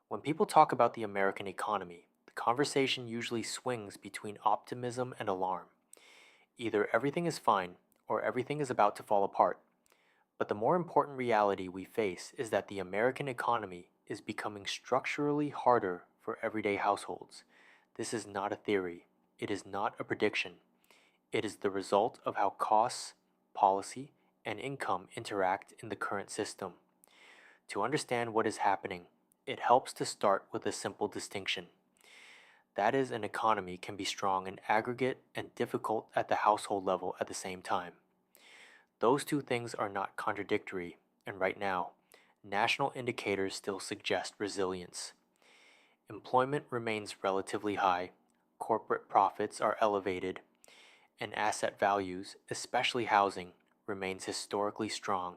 When people talk about the American economy, the conversation usually swings between optimism and alarm. Either everything is fine or everything is about to fall apart. But the more important reality we face is that the American economy is becoming structurally harder for everyday households. This is not a theory, it is not a prediction. It is the result of how costs, policy, and income interact in the current system. To understand what is happening, it helps to start with a simple distinction. That is, an economy can be strong in aggregate and difficult at the household level at the same time. Those two things are not contradictory, and right now, national indicators still suggest resilience. Employment remains relatively high, corporate profits are elevated, and asset values, especially housing, remains historically strong.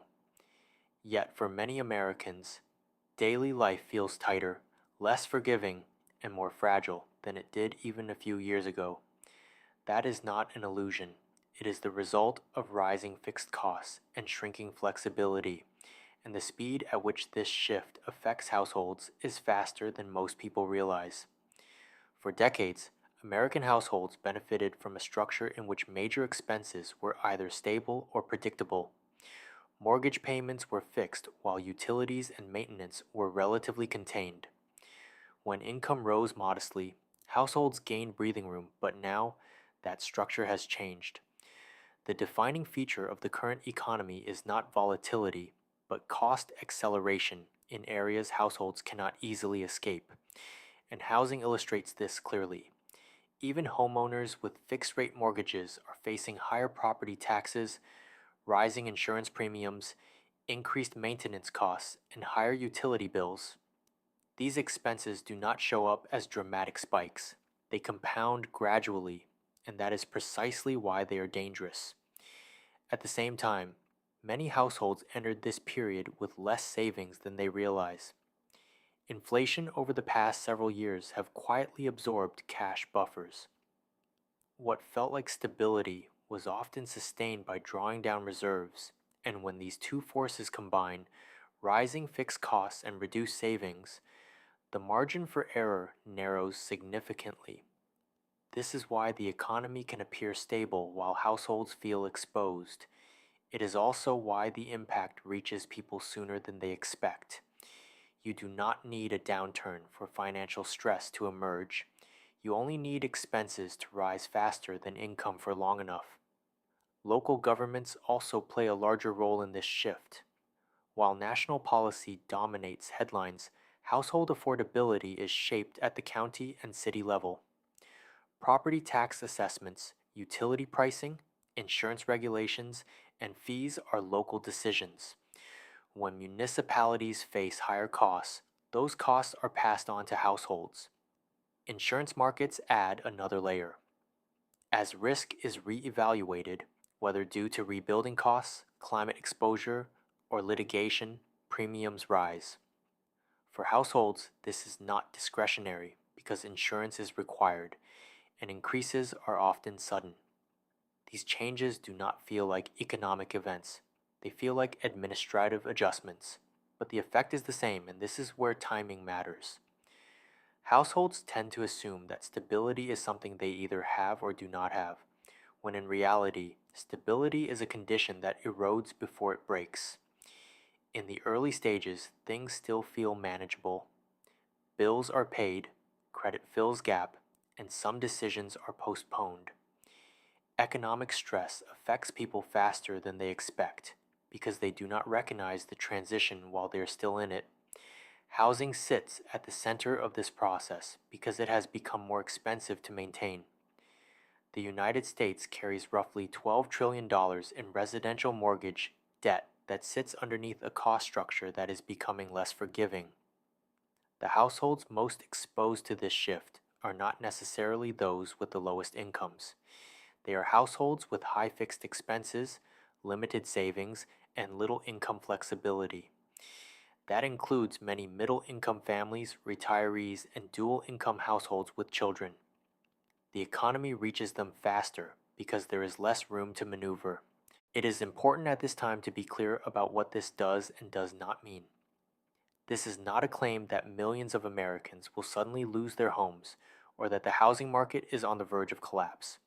Yet for many Americans, daily life feels tighter, less forgiving, and more fragile than it did even a few years ago. That is not an illusion. It is the result of rising fixed costs and shrinking flexibility, and the speed at which this shift affects households is faster than most people realize. For decades, American households benefited from a structure in which major expenses were either stable or predictable. Mortgage payments were fixed while utilities and maintenance were relatively contained. When income rose modestly, households gained breathing room, but now that structure has changed. The defining feature of the current economy is not volatility, but cost acceleration in areas households cannot easily escape. And housing illustrates this clearly. Even homeowners with fixed rate mortgages are facing higher property taxes, rising insurance premiums, increased maintenance costs, and higher utility bills. These expenses do not show up as dramatic spikes. They compound gradually, and that is precisely why they are dangerous. At the same time, many households entered this period with less savings than they realize. Inflation over the past several years have quietly absorbed cash buffers. What felt like stability was often sustained by drawing down reserves, and when these two forces combine, rising fixed costs and reduced savings, the margin for error narrows significantly. This is why the economy can appear stable while households feel exposed. It is also why the impact reaches people sooner than they expect. You do not need a downturn for financial stress to emerge. You only need expenses to rise faster than income for long enough. Local governments also play a larger role in this shift. While national policy dominates headlines, household affordability is shaped at the county and city level. Property tax assessments, utility pricing, insurance regulations, and fees are local decisions. When municipalities face higher costs, those costs are passed on to households. Insurance markets add another layer. As risk is reevaluated, whether due to rebuilding costs, climate exposure, or litigation, premiums rise. For households, this is not discretionary because insurance is required, and increases are often sudden. These changes do not feel like economic events, they feel like administrative adjustments. But the effect is the same, and this is where timing matters. Households tend to assume that stability is something they either have or do not have, when in reality, stability is a condition that erodes before it breaks. In the early stages, things still feel manageable. Bills are paid, credit fills gap, and some decisions are postponed. Economic stress affects people faster than they expect because they do not recognize the transition while they are still in it. Housing sits at the center of this process because it has become more expensive to maintain. The United States carries roughly $12 trillion in residential mortgage debt that sits underneath a cost structure that is becoming less forgiving. The households most exposed to this shift are not necessarily those with the lowest incomes. They are households with high fixed expenses, limited savings, and little income flexibility. That includes many middle income families, retirees, and dual income households with children. The economy reaches them faster because there is less room to maneuver. It is important at this time to be clear about what this does and does not mean. This is not a claim that millions of Americans will suddenly lose their homes or that the housing market is on the verge of collapse.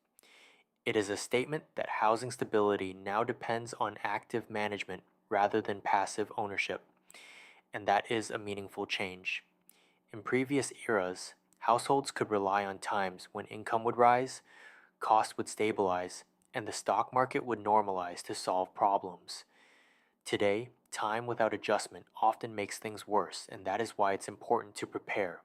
It is a statement that housing stability now depends on active management rather than passive ownership, and that is a meaningful change. In previous eras, households could rely on times when income would rise, costs would stabilize, and the stock market would normalize to solve problems. Today, time without adjustment often makes things worse, and that is why it's important to prepare.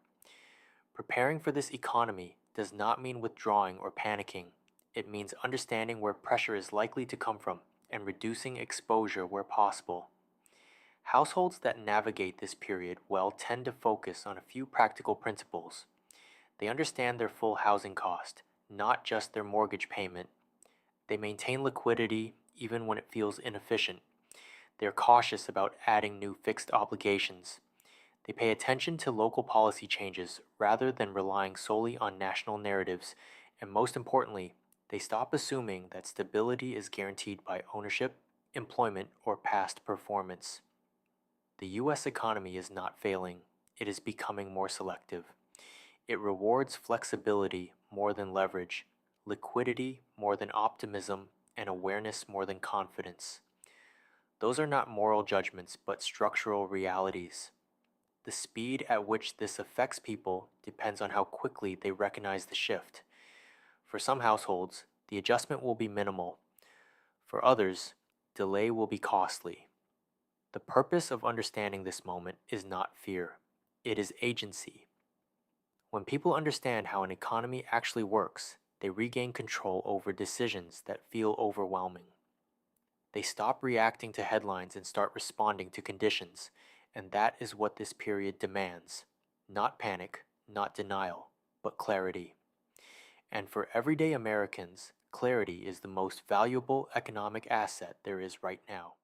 Preparing for this economy does not mean withdrawing or panicking. It means understanding where pressure is likely to come from and reducing exposure where possible. Households that navigate this period well tend to focus on a few practical principles. They understand their full housing cost, not just their mortgage payment. They maintain liquidity even when it feels inefficient. They are cautious about adding new fixed obligations. They pay attention to local policy changes rather than relying solely on national narratives, and most importantly, they stop assuming that stability is guaranteed by ownership, employment, or past performance. The US economy is not failing, it is becoming more selective. It rewards flexibility more than leverage, liquidity more than optimism, and awareness more than confidence. Those are not moral judgments, but structural realities. The speed at which this affects people depends on how quickly they recognize the shift. For some households, the adjustment will be minimal. For others, delay will be costly. The purpose of understanding this moment is not fear, it is agency. When people understand how an economy actually works, they regain control over decisions that feel overwhelming. They stop reacting to headlines and start responding to conditions, and that is what this period demands. Not panic, not denial, but clarity. And for everyday Americans, clarity is the most valuable economic asset there is right now.